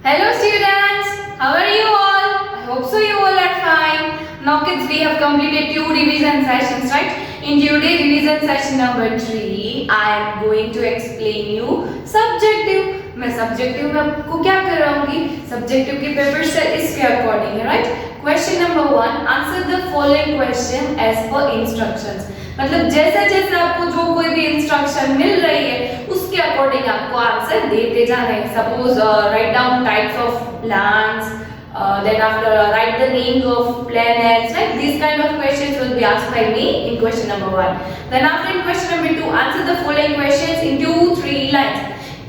Hello students, how are you all? I hope so you all are fine. Now kids, we have completed 2 revision sessions, right? In today's revision session number 3, I am going to explain you subjective. मैं subjective में आपको क्या कराऊंगी? Subjective के paper से इसके according है, right? Question number 1, answer the following question as per instructions. मतलब जैसे जैसे आपको जो कोई भी इंस्ट्रक्शन मिल रही है उसके अकॉर्डिंग आपको आंसर देते जाना है. Suppose write down types of plants, then after write the names of planets, like these kind of questions will be asked by me in question number 1. Then after in question number 2, answer the following questions in 2-3 lines.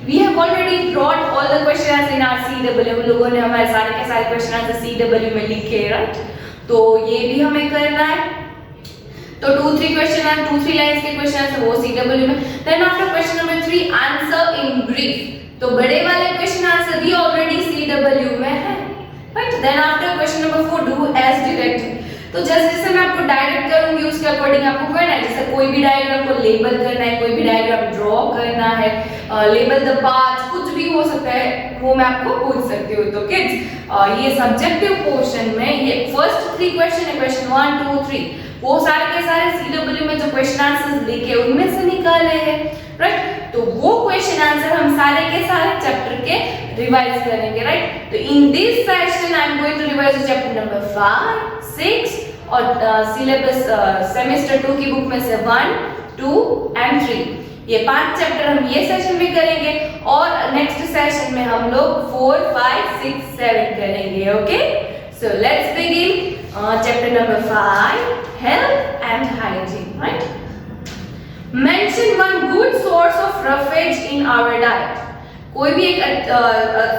We have already brought all the questions in our CW. हम लोगों ने हमारे सारे के सारे questions CW में लिखे, right? तो ये भी हमें करना है. तो 2-3 क्वेश्चन है, 2-3 लाइंस के क्वेश्चन है वो CW में. Then after question number 3, answer in brief. तो बड़े वाले क्वेश्चन आंसर भी ऑलरेडी CW में है, right. Then after question number 4, do as directed. तो जैसे जैसे मैं आपको डायरेक्ट करूंगी उसके अकॉर्डिंग आपको करना है. जैसे कोई भी डायग्राम को लेबल करना है, कोई भी डायग्राम ड्रॉ करना है, लेबल द पार्ट्स, कुछ भी हो सकता है वो मैं आपको पूछ सकती हूँ. तो किड्स ये सब्जेक्टिव पोर्शन में ये फर्स्ट 3 क्वेश्चन है, क्वेश्चन 1, 2, 3, वो सारे के सारे CW में जो क्वेश्चन आंसर्स लिखे उनमें से निकाले हैं, राइट. तो वो क्वेश्चन आंसर हम सारे के सारे चैप्टर के रिवाइज करेंगे, राइट. तो in this session I am going to revise chapter number 5, 6 और सिलेबस सेमेस्टर 2 की बुक में से 1, 2 एंड 3. ये 5 चैप्टर हम ये सेशन में करेंगे और नेक्स्ट सेशन में हम लोग 4, 5, 6, 7 करेंगे. Okay, so let's begin chapter number 5, health and hygiene, right. Mention one good source of roughage in our diet. कोई भी एक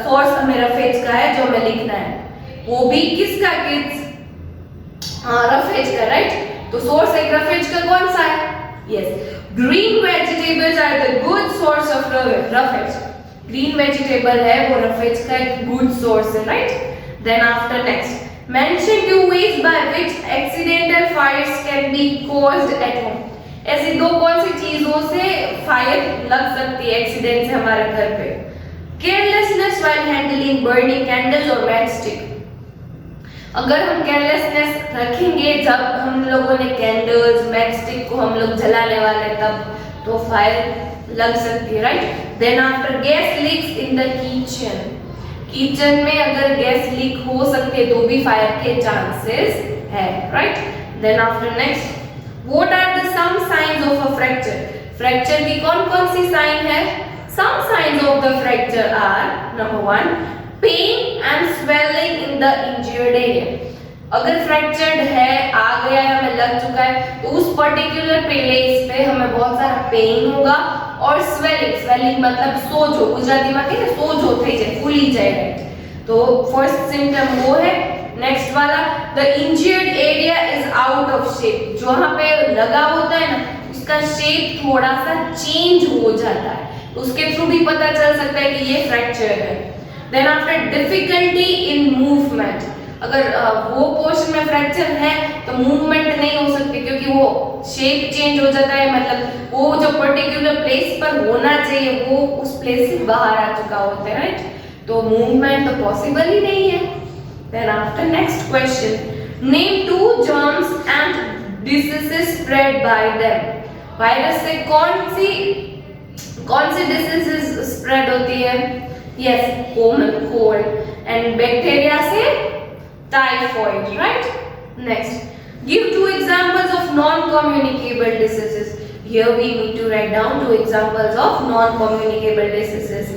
सोर्स हमें रफेज का है जो हमें लिखना है, वो भी किसका किड्स? रफेज का, राइट. तो सोर्स एक रफेज का कौन सा है? Yes, green vegetables are the good source of roughage. Green vegetable है वो रफेज का एक गुड सोर्स है, right. Then after next, mention 2 ways by which accidental fires can be caused at home. ऐसी दो कौन सी चीजों से फायर लग सकती है एक्सीडेंट से हमारे घर पे? Carelessness while handling burning candles or matchstick. अगर हम केयरलेसनेस रखेंगे जब हम लोगों ने कैंडल्स मैचस्टिक को हम लोग जलाने वाले तब, तो फायर लग सकती है, right. Then after gas leaks in the kitchen. Kitchen में अगर गैस लीक हो सकती है तो भी फायर के चांसेस है, right. Then after next, what are the some signs of a fracture. Fracture की कौन कौन सी साइन है? Some signs of the fracture are number 1, pain and swelling in the injured area. अगर फ्रैक्चर्ड है, आ गया है, हमें लग चुका है, तो उस पर्टिकुलर प्लेस पे हमें बहुत सारा पेन होगा और स्वेलिंग. स्वेलिंग मतलब सोजो, गुजराती में कहते हैं सोजो થઈ જાય, फूली जाए, राइट. तो फर्स्ट सिम्टम वो है. नेक्स्ट वाला, the injured area is out of shape. जहां पे लगा होता है ना उसका शेप थोड़ा सा चेंज हो जाता है, उसके थ्रू भी पता चल सकता है कि ये फ्रैक्चर है. Then after difficulty in movement. अगर वो पोर्शन में फ्रैक्चर है तो मूवमेंट नहीं हो सकती क्योंकि वो शेप चेंज हो जाता है, मतलब वो जो पर्टिकुलर प्लेस पर होना चाहिए वो उस प्लेस से बाहर आ चुका होता है, राइट. तो मूवमेंट तो पॉसिबल ही नहीं है. Then after next question, name 2 germs and diseases spread by them. Virus से कौन सी डिसीजेस स्प्रेड होती है? Yes, common cold. And bacteria से typhoid, right. Next, give 2 examples of non-communicable diseases. Here we need to write down 2 examples of non-communicable diseases.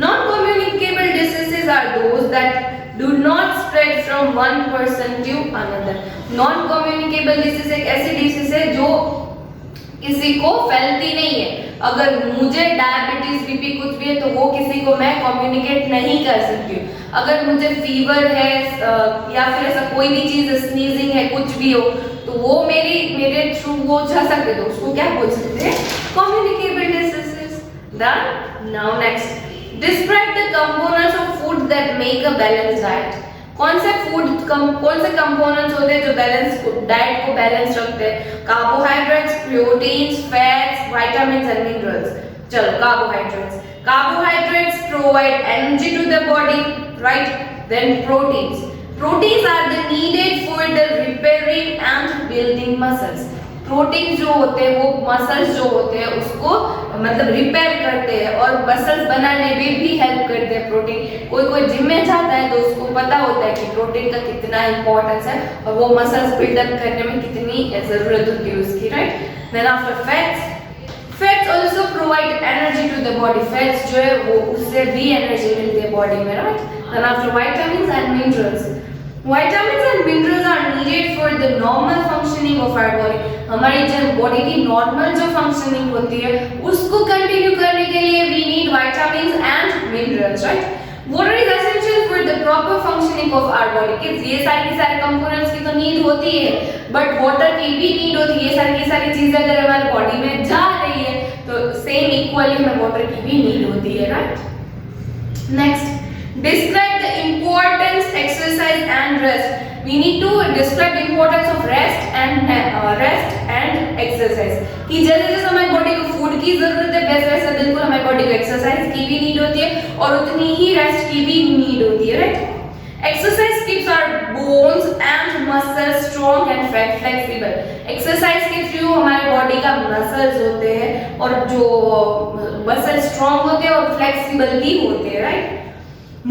Non-communicable diseases are those that do not spread from one person to another. Non-communicable disease एक ऐसी disease है जो किसी को फैलती नहीं है. अगर मुझे डायबिटीज, बीपी कुछ भी है तो वो किसी को मैं कम्युनिकेट नहीं कर सकती हूँ. अगर मुझे फीवर है या फिर ऐसा कोई भी चीज, स्नीजिंग है, कुछ भी हो, तो वो मेरे थ्रू वो जा सकते, तो उसको क्या बोल सकते हैं? Communicable diseases. Done. Now next, describe the components of food that make a balanced diet. कौन से कंपोनेंट्स होते हैं जो डाइट को बैलेंस रखते हैं? Carbohydrates, proteins, fats, vitamins and minerals. चलो carbohydrates. Carbohydrates provide energy to the body, right? Then proteins. Proteins are the needed for the repairing and building muscles. Protein जो होते हैं वो मसल्स जो होते हैं उसको मतलब रिपेयर करते हैं और मसल्स बनाने में भी हेल्प करते हैं प्रोटीन। कोई जिम में जाता है तो उसको पता होता है कि प्रोटीन का कितना इंपॉर्टेंस है और वो मसल्स बिल्डअप करने में कितनी जरूरत होती है उसकी, right? Then after fats also provide energy to the body. Fats जो है वो उससे भी एनर्जी मिलती है बॉडी में, right? Then after vitamins and minerals. Vitamins and minerals are needed for the normal functioning of our body. हमारी जो बॉडी की नॉर्मल जो फंक्शनिंग होती है उसको कंटिन्यू करने के लिए we need vitamins and minerals, right? Water is essential for the proper functioning of our body. कि ये सारे कंपोनेंट्स की तो नीड होती है, बट वाटर की भी नीड होती है। ये सारी चीजें अगर हमारी बॉडी में जा रही है तो सेम इक्वली हमें वाटर की भी नीड होती है, right? Next, describe the importance exercise and rest. We need to describe the importance of rest and exercise. कि जैसे हमारी बॉडी को फूड की जरूरत है वैसे बिल्कुल हमारी बॉडी को एक्सरसाइज की भी नीड होती है और उतनी ही रेस्ट की भी नीड होती है, right? Exercise keeps our bones and muscles strong and flexible. Exercise के थ्रू हमारी बॉडी का मसल्स होते हैं और जो मसल स्ट्रॉन्ग होते हैं और फ्लेक्सिबल भी होते हैं, right?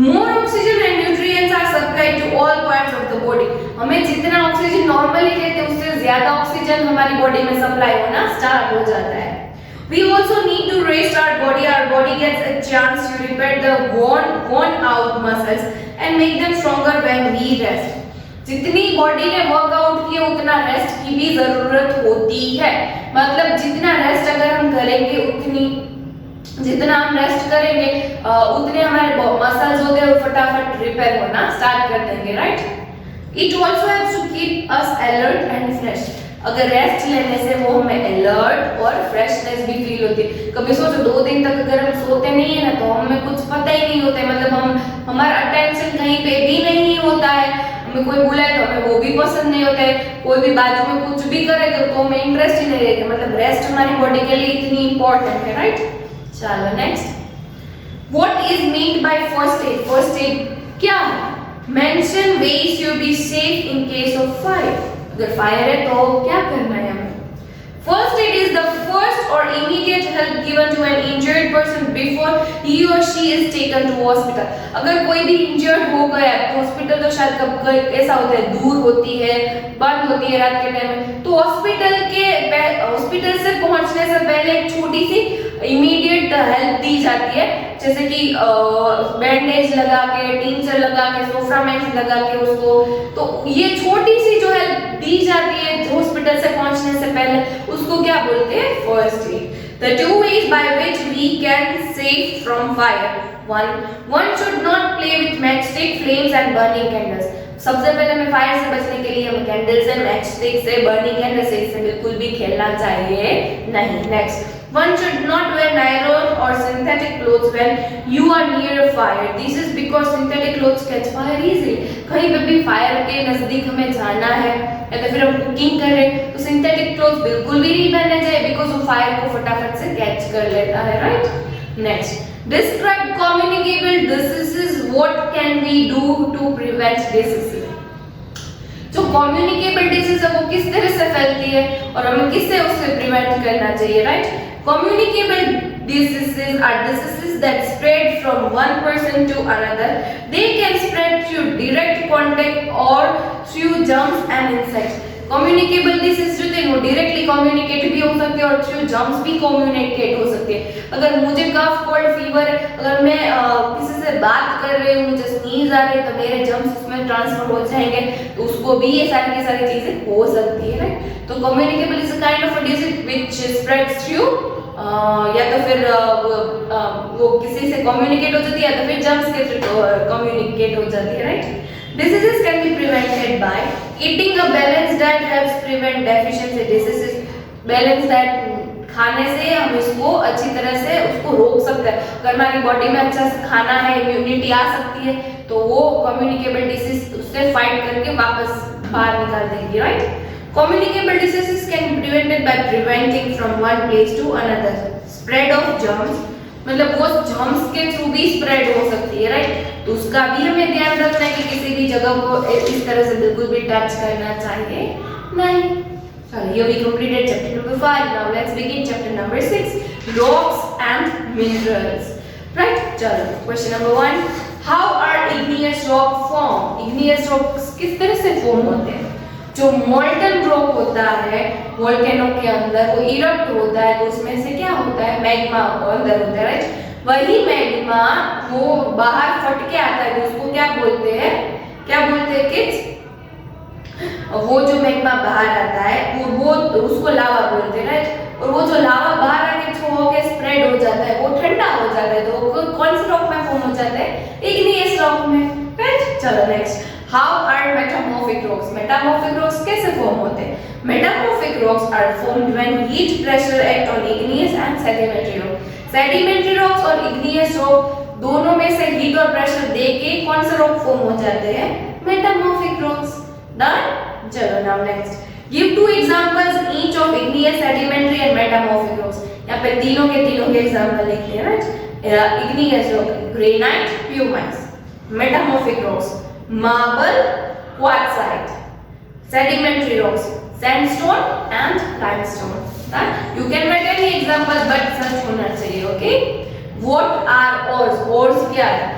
More oxygen and nutrients are supplied to all parts of the body. हमें जितना ऑक्सीजन नॉर्मली लेते हैं उससे ज्यादा ऑक्सीजन हमारी बॉडी में सप्लाई होना स्टार्ट हो जाता है। We also need to rest our body. Our body gets a chance to repair the worn out muscles and make them stronger when we rest. जितनी बॉडी ने वर्कआउट किया उतना रेस्ट की भी जरूरत होती है। मतलब जितना रेस्ट अगर हम करेंगे जितना हम रेस्ट करेंगे उतने हमारे मसल्स होते हैं वो फटाफट रिपेयर होना स्टार्ट कर देंगे, right? It also haves to keep us alert and fresh. अगर रेस्ट लेने से वो हमें अलर्ट और फ्रेशनेस भी फील होती है। कभी सोचो 2 दिन तक अगर हम सोते नहीं है ना तो हमें कुछ पता ही नहीं होता है, मतलब हमारा अटेंशन कहीं पे भी नहीं होता है। हमें कोई बुलाए तो हमें वो भी पसंद नहीं होता है, कोई भी बाजू में कुछ भी करे तो हमें इंटरेस्ट ही नहीं रहेगा। मतलब रेस्ट हमारी बॉडी के लिए इतनी इंपॉर्टेंट है, राइट? चलो next, what is meant by first aid? First aid क्या है? Mention ways to be safe in case of fire. अगर फायर है तो क्या करना है हमें? First aid is the first और immediate help given to an injured person before he और she is taken to hospital. अगर कोई भी इंजर्ड हो गया हॉस्पिटल तो शायद कब ऐसा होता है दूर होती है, बंद होती है रात के टाइम में, तो हॉस्पिटल से पहुंचने से पहले एक छोटी सी इमीडिएट हेल्प दी जाती है, जैसे कि बैंडेज लगा के, टिंचर लगा के, सोफ्रामेक्स लगा के उसको, तो ये छोटी सी जो हेल्प दी जाती है हॉस्पिटल से पहुंचने से पहले उसको क्या बोलते हैं? First aid. The 2 ways by which we can save from fire. One should not play with matchstick, flames and burning candles. सबसे पहले हमें फायर से बचने के लिए हमें कैंडल से, मैचस्टिक से, बर्निंग कैंडल से बिल्कुल भी खेलना चाहिए नहीं। Next, one should not wear nylon or synthetic clothes when you are near a fire. This is because synthetic clothes catch fire easily. कहीं पे भी फायर के नजदीक हमें जाना है या तो फिर हम कुकिंग कर रहे हैं तो सिंथेटिक क्लोथ्स बिल्कुल भी नहीं पहनने चाहिए बिकॉज वो फायर को फटाफट से कैच कर लेता है, right? Next, describe communicable diseases. What can we do to prevent diseases? जो communicable disease है वो किस तरह से फैलती है और हमें किससे उससे प्रिवेंट करना चाहिए, right? Communicable diseases are diseases that spread from one person to another. They can spread through direct contact or through germs and insects. Communicable disease जो थे वो डायरेक्टली कम्युनिकेट भी हो सकते हैं और थ्रू जर्म्स भी कम्युनिकेट हो सकते हैं। अगर मुझे कफ कोल्ड फीवर है, अगर मैं किसी से बात कर रही हूँ, मुझे स्नीज आ रही है तो मेरे जर्म्स उसमें ट्रांसफर हो जाएंगे, तो उसको भी ये सारी की सारी चीजें हो सकती है, राइट? तो communicable is a kind of a disease which spreads through या तो फिर वो किसी से कम्युनिकेट हो जाती है या तो फिर जर्म्स के थ्रू कम्युनिकेट हो जाती है, right? Diseases can be prevented by eating a balanced diet helps prevent deficiency diseases. Balanced diet खाने से हम इसको अच्छी तरह से उसको रोक सकते हैं। अगर हमारी बॉडी में अच्छा से खाना है, इम्यूनिटी आ सकती है तो वो कम्युनिकेबल डिसीज उससे फाइट करके वापस बाहर निकाल देंगी, right? Communicable diseases can be prevented by preventing from one place to another. Spread of germs. मतलब वो जर्म्स के थ्रू भी स्प्रेड हो सकती है, राइट? तो उसका भी हमें ध्यान रखना है कि किसी भी जगह को इस तरह से बिल्कुल भी टच करना चाहिए नहीं। चलो, here we completed chapter number 5. Now let's begin chapter number 6, rocks and minerals. Right? चलो, question number 1. How are igneous rock formed? Igneous rocks किस तरह से फॉर्म होते हैं? जो मोल्टन रॉक होता है वोल्केनो के अंदर, वो इरप्ट होता है, तो उसमें से क्या होता है? मैग्मा अंदर होता है, राइट? वही मैग्मा वो बाहर फट के आता है, तो उसको क्या बोलते हैं? क्या बोलते हैं किड्स? वो जो मैग्मा बाहर आता है वो उसको लावा बोलते हैं, राइट? और वो जो लावा बाहर आके थ्रू होके स्प्रेड हो जाता है, वो ठंडा हो जाता है, तो वो कौन से रॉक में फॉर्म हो जाता है? इग्नियस रॉक में, राइट? चलो next, how are metamorphic rocks? Metamorphic rocks कैसे फॉर्म होते हैं? Metamorphic rocks are formed when heat pressure act on igneous and sedimentary rock. Sedimentary rocks और इग्नियस रॉक दोनों में से हीट और प्रेशर देके कौन से रॉक फॉर्म हो जाते हैं? Metamorphic rocks. डन? चलो now next, give two examples each of igneous, sedimentary and metamorphic rocks. यहाँ पे तीनों के एग्जांपल लिखे हैं, right? Igneous rock granite, pumice. Metamorphic rocks marble, quartzite. Sedimentary rocks sandstone and limestone. You can write any example but such होना चाहिए, okay? What are ores? Ores क्या है?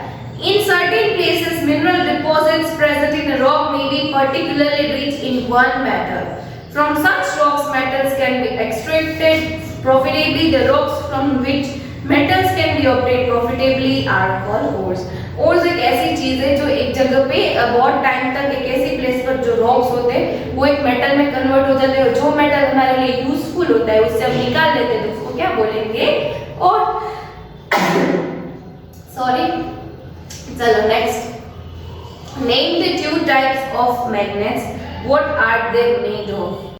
In certain places, mineral deposits present in a rock may be particularly rich in one metal. From such rocks, metals can be extracted profitably. The rocks from which metals can be obtained profitably are called ores. ores एक ऐसी चीज है जो एक जगह पे बहुत time तक एक ऐसी प्लेस पर जो रॉक्स होते हैं वो एक मेटल में कन्वर्ट हो जाते हैं, और जो मेटल हमारे लिए यूजफुल होता है उससे हम निकाल लेते हैं, तो उसको क्या बोलेंगे? और सॉरी, चलो next, name the two types of magnets, what are they made of?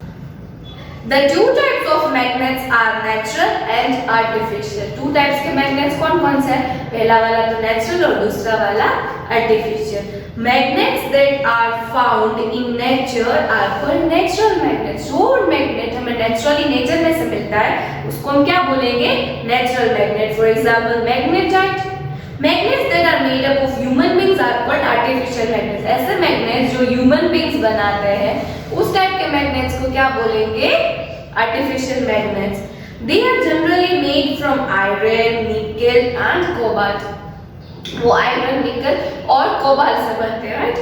The two types of magnets are natural and artificial. Two types के magnets कौन-कौन से हैं? पहला वाला तो natural और दूसरा वाला artificial. Magnets that are found in nature are called natural magnets. जो magnet हमें naturally nature में से मिलता है उसको हम क्या बोलेंगे? Natural magnet. For example, magnetite. Magnets that are made up of human beings are called artificial magnets. ऐसे magnets जो human beings बनाते हैं उस टाइप के magnets को क्या बोलेंगे? Artificial magnets. They are generally made from iron, nickel and cobalt. वो iron, nickel और cobalt से बनते हैं, right?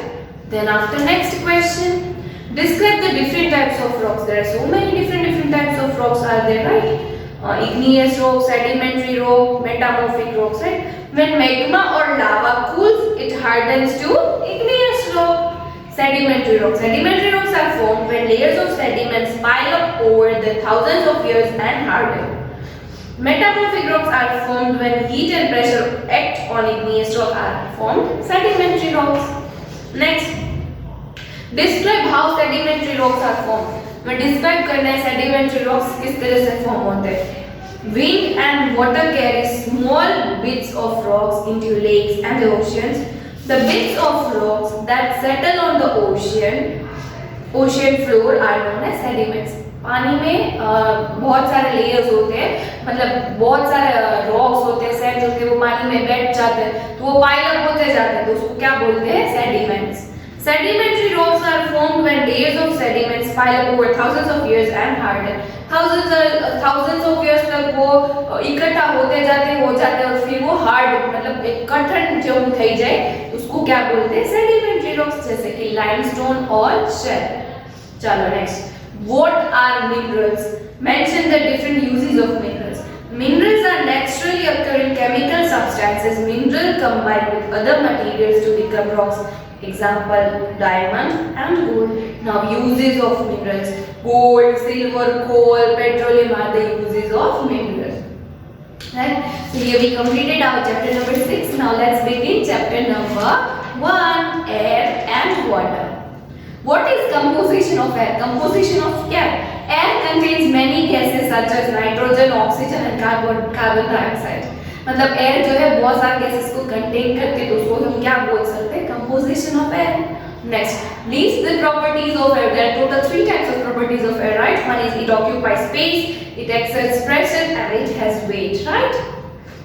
Then after next question, describe the different types of rocks. There are so many different types of rocks are there, right? Igneous rock, sedimentary rock, metamorphic rocks, right? When magma or lava cools, it hardens to igneous rock. Sedimentary rocks. Sedimentary rocks are formed when layers of sediments pile up over the thousands of years and harden. Metamorphic rocks are formed when heat and pressure act on igneous rock are formed sedimentary rocks. Next, describe how sedimentary rocks are formed. मैं describe करना है sedimentary rocks किस तरह से form होते हैं. Wind and water carry small bits of rocks into lakes and the oceans. The bits of rocks that settle on the ocean floor are known as sediments. पानी में बहुत सारे लेयर्स होते हैं, मतलब बहुत सारे रॉक्स होते हैं, सैंड होते हैं, वो पानी में बैठ जाते हैं तो वो पाइल अप होते जाते हैं, तो उसको क्या बोलते हैं? Sediments. Sedimentary rocks are formed when layers of sediments pile up over thousands of years and harden. Thousands of years तक वो इकट्ठा होते जाते हैं और फिर वो हार्ड मतलब एक कठिन जो થઈ जाए उसको क्या बोलते हैं? सेडिमेंट्री रॉक्स, जैसे कि लाइमस्टोन और शेल. चलो next, what are minerals? Mention the different uses of minerals. Minerals are naturally occurring chemical substances. Mineral combine with other materials to become rocks. Example, diamond and gold. Now uses of minerals: gold, silver, coal, petroleum are the uses of minerals. Right? So here we completed our chapter number 6. Now let's begin chapter number 1, air and water. What is composition of air? Composition of air. Air contains many gases such as nitrogen, oxygen and carbon dioxide. मतलब air जो है बहुत सारे gases को contain करते हैं, तो उसको हम क्या बोल सकते हैं? Composition of air. Next, list the properties of air. There are total 3 types of properties of air, right? One is it occupies space, it exerts pressure and it has weight, right?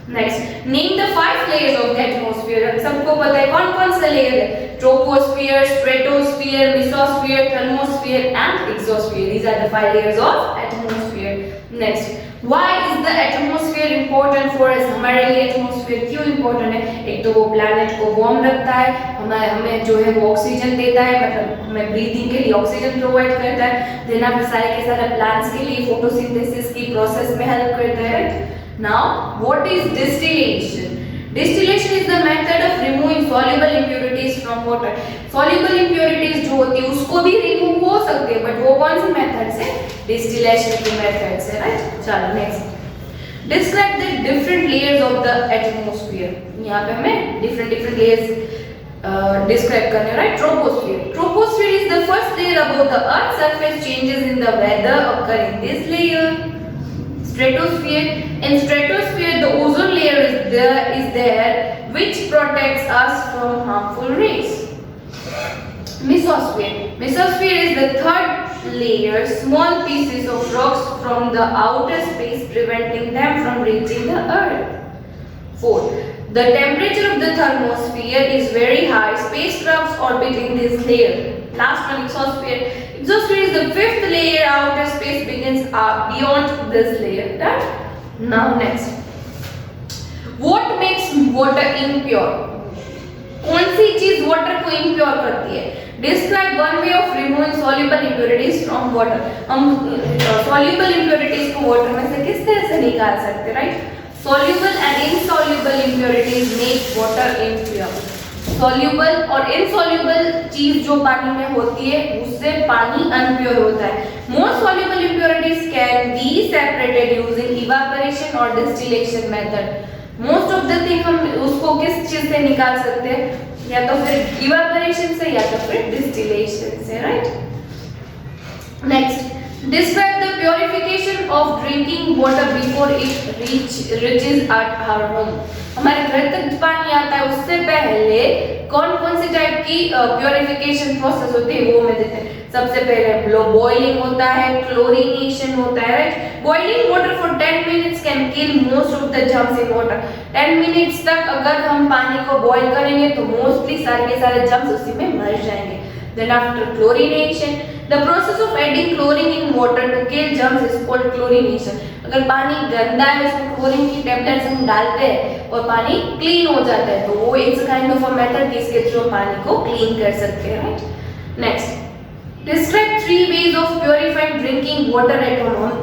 Next, name the 5 layers of the atmosphere. हम सबको पता है कौन कौन से layer है, troposphere, stratosphere, mesosphere, thermosphere and exosphere. These are the 5 layers of atmosphere. Next, why is the atmosphere important for us? हमारे लिए एटमॉस्फेयर क्यों इंपॉर्टेंट है? एक तो वो प्लैनेट को वार्म रखता है, हमें जो है वो ऑक्सीजन देता है, मतलब हमें ब्रीदिंग के लिए ऑक्सीजन प्रोवाइड करता है, देन आपके सारे के सारे प्लांट्स के लिए फोटोसिंथेसिस की प्रोसेस में हेल्प करता है। Now, what is distillation? Distillation is the method of removing soluble impurities from water. Soluble impurities जो होती है उसको भी रिमूव हो सकते हैं, बट वो कौन सी मेथड से? डिस्टिलेशन की मेथड से, राइट? चलो next, describe the different layers of the atmosphere. यहाँ पे हमें डिफरेंट लेयर्स डिस्क्राइब करने, right? Troposphere. Troposphere is the first layer above the earth surface. Changes in the weather occur in this layer. Stratosphere. In stratosphere, the ozone layer is there, which protects us from harmful rays. Mesosphere. Mesosphere is the third layer, small pieces of rocks from the outer space, preventing them from reaching the earth. 4. The temperature of the thermosphere is very high. Spacecrafts orbit in this layer. Last one, exosphere. Exosphere is the fifth layer. Outer space begins beyond this layer. Right? Now next, what makes water impure? कौन सी चीज water को impure करती है? Describe one way of removing soluble impurities from water. हम soluble impurities को water में से किस तरह से निकाल सकते हैं, right? Soluble and insoluble impurities make water impure. Soluble और insoluble चीज जो पानी में होती है उससे पानी अनप्योर होता है. Most soluble impurities can be separated using evaporation or distillation method. Most of the thing हम उसको किस चीज से निकाल सकते हैं? या तो फिर evaporation से या तो फिर distillation से, right? Next, describe the purification of drinking water before it reaches at our home. हमारे घर तक पानी आता है उससे पहले कौन कौन से टाइप की प्योरिफिकेशन प्रोसेस होती है वो मैं देते हैं. सबसे पहले बॉइलिंग होता है, क्लोरीनेशन होता है, right? Boiling water for 10 minutes can kill most of the germs in water. 10 minutes तक अगर हम पानी को बॉईल करेंगे तो मोस्टली सारे के सारे जर्म्स उसी में मर जाएंगे. Then after chlorination, the process of adding chlorine in water to kill germs is called chlorination. अगर पानी गंदा है उसमें क्लोरीन की टेबलेट्स हम डालते हैं और पानी क्लीन हो जाता है तो वो it's kind of a method जिसके थ्रू पानी को क्लीन कर सकते हैं, right? Next, describe 3 ways of purifying drinking water at home.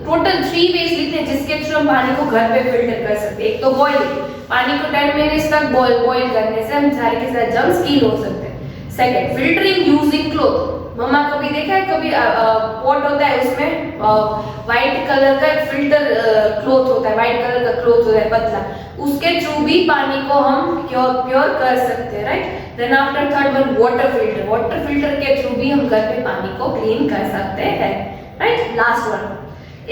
Total 3 ways लिखते हैं जिसके थ्रू हम पानी को घर पे फिल्टर कर सकते हैं. एक तो बॉइलिंग, पानी को 10 मिनट्स तक बॉईल करने से हम सारे के सारे जर्म्स किल हो सकते हैं. Second, filtering using cloth. मम्मा कभी देखा है, कभी पॉट होता है उसमें व्हाइट कलर का एक फिल्टर क्लॉथ होता है, व्हाइट कलर का क्लॉथ होता है पतला, उसके थ्रू भी पानी को हम प्योर कर सकते हैं, right? Then after third one, water filter. Water filter के थ्रू भी हम घर पे पानी को क्लीन कर सकते हैं, right? Last one,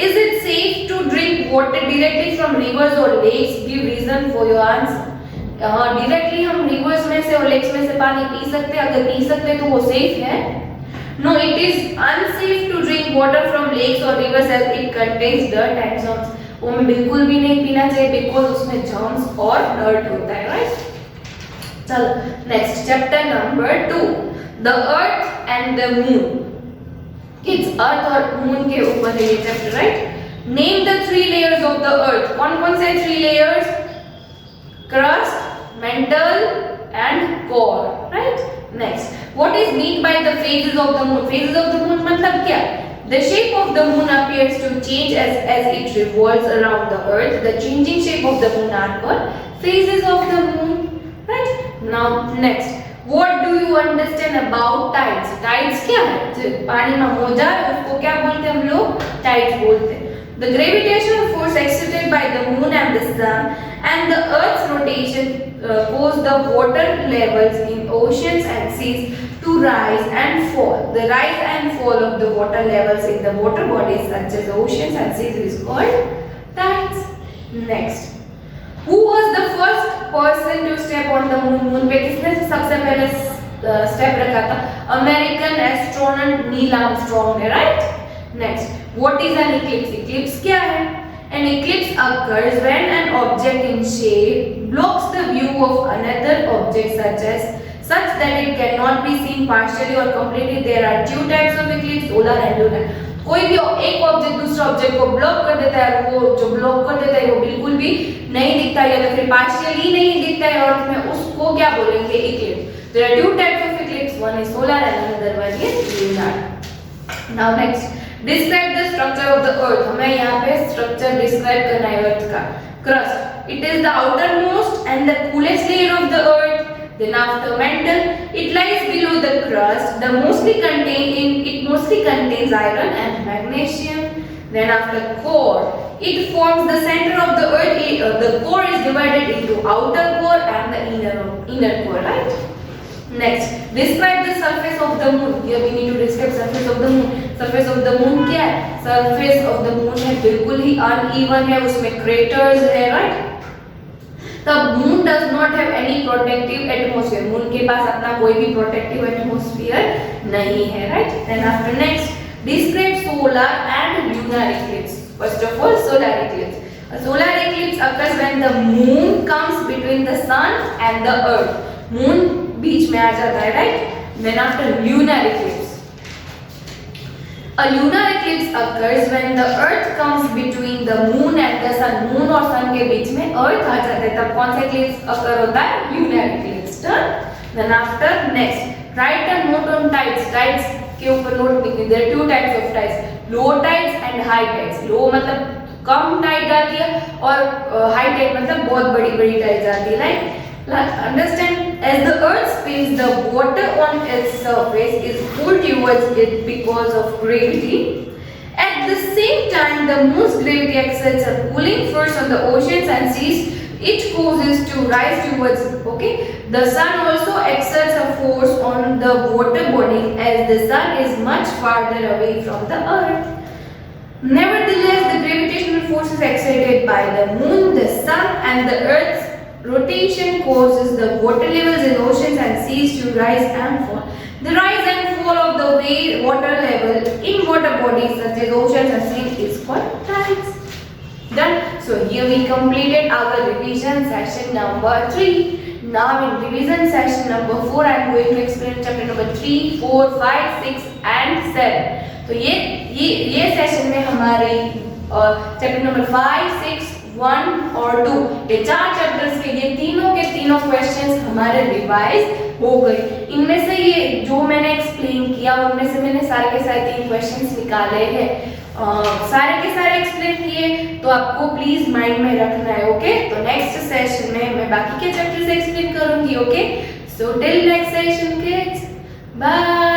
is it safe to drink water directly from rivers और lakes? Give reason for your answer. Directly हम रिवर्स में से और लेक्स में से पानी पी सकते हैं? अगर पी सकते हैं तो वो सेफ है? No, it is unsafe to drink water from lakes or rivers as it contains dirt and germs. वो में बिल्कुल भी नहीं पीना चाहिए बिकॉज उसमें germs और dirt होता है, right? चलो next, chapter number 2, the earth and the moon. Kids, earth और मून के ऊपर है ये chapter, right? Name the 3 layers of the earth. कौन कौन से 3 layers? Crust, mantle and core, right? Next, what is meant by the phases of the moon? Phases of the moon मतलब क्या? The shape of the moon appears to change as it revolves around the earth. The changing shape of the moon are called phases of the moon, right? Now next, what do you understand about tides? Tides क्या है? पानी में मोजा उसको क्या बोलते हैं हम लोग? Tides बोलते हैं. The gravitational force exerted by the moon and the sun and the earth's rotation cause the water levels in oceans and seas to rise and fall. The rise and fall of the water levels in the water bodies such as oceans and seas is called tides. Next, who was the first person to step on the moon? Moon पे किसने सबसे पहले step रखा था? American astronaut Neil Armstrong ने, right? Next, what is an Eclipse? Eclipse क्या है? An eclipse occurs when an object in shade blocks the view of another object such that it cannot be seen partially or completely. There are two types of eclipse, solar and lunar. कोई भी एक object दूसरे object को block कर देता है, वो जो ब्लॉक कर देता है वो बिल्कुल भी नहीं दिखता या तो फिर पार्शियली नहीं दिखता है अर्थ में, उसको क्या बोलेंगे? Eclipse. There are two types of eclipse, one is solar and another one is lunar. Now next, describe the structure of the earth. हमें यहाँ पे structure describe करना है earth का. Crust. It is the outermost and the coolest layer of the earth. Then after mantle, it lies below the crust. It mostly contains iron and magnesium. Then after core, it forms the center of the earth. The core is divided into outer core and the inner core, right? Next, describe the surface of the moon. Here we need to describe surface of the moon. Surface of the moon क्या है? Surface of the moon है बिल्कुल ही uneven है, उसमें craters है, right? The moon does not have any protective atmosphere. Moon के पास अपना कोई भी protective atmosphere नहीं है, right? Then after next, describe solar and lunar eclipse. First of all, solar eclipse. A solar eclipse occurs when the moon comes between the sun and the earth. Moon बीच में आ जाता है, right? Then after lunar eclipse. A lunar eclipse occurs when the earth comes between the moon and the sun. Moon और sun के बीच में earth आ जाता है, तब कौन सा eclipse occur होता है? Lunar eclipse. Then after next, write a note on tides. Tides के ऊपर note लिखनी. There are two types of tides, low tides and high tides. Low मतलब कम tide आती है और high tide मतलब बहुत बड़ी tides आती है, right? Understand, as the earth spins, the water on its surface is pulled towards it because of gravity. At the same time, the moon's gravity exerts a pulling force on the oceans and seas. It causes to rise towards, okay? The sun also exerts a force on the water bodies as the sun is much farther away from the earth. Nevertheless, the gravitational forces exerted by the moon, the sun and the earth's rotation causes the water levels in oceans and seas to rise and fall. The rise and fall of the water level in water bodies such as oceans and seas is called tides. Done. So here we completed our revision session number 3. Now in revision session number 4 I am going to explain chapter number 3, 4, 5, 6 and 7. तो ये session में हमारे chapter number 5, 6, 1 और 2 ये 4 chapters के ये तीनों के तीनों क्वेश्चंस हमारे रिवाइज हो गए. इनमें से ये जो मैंने एक्सप्लेन किया उनमें से मैंने सारे के सारे 3 क्वेश्चंस निकाले हैं. सारे के सारे एक्सप्लेन किए तो आपको प्लीज माइंड में रखना है, ओके? तो नेक्स्ट सेशन में मैं बाकी के चैप्टर्स एक्सप्लेन करूंगी, okay? So till next session kids, bye.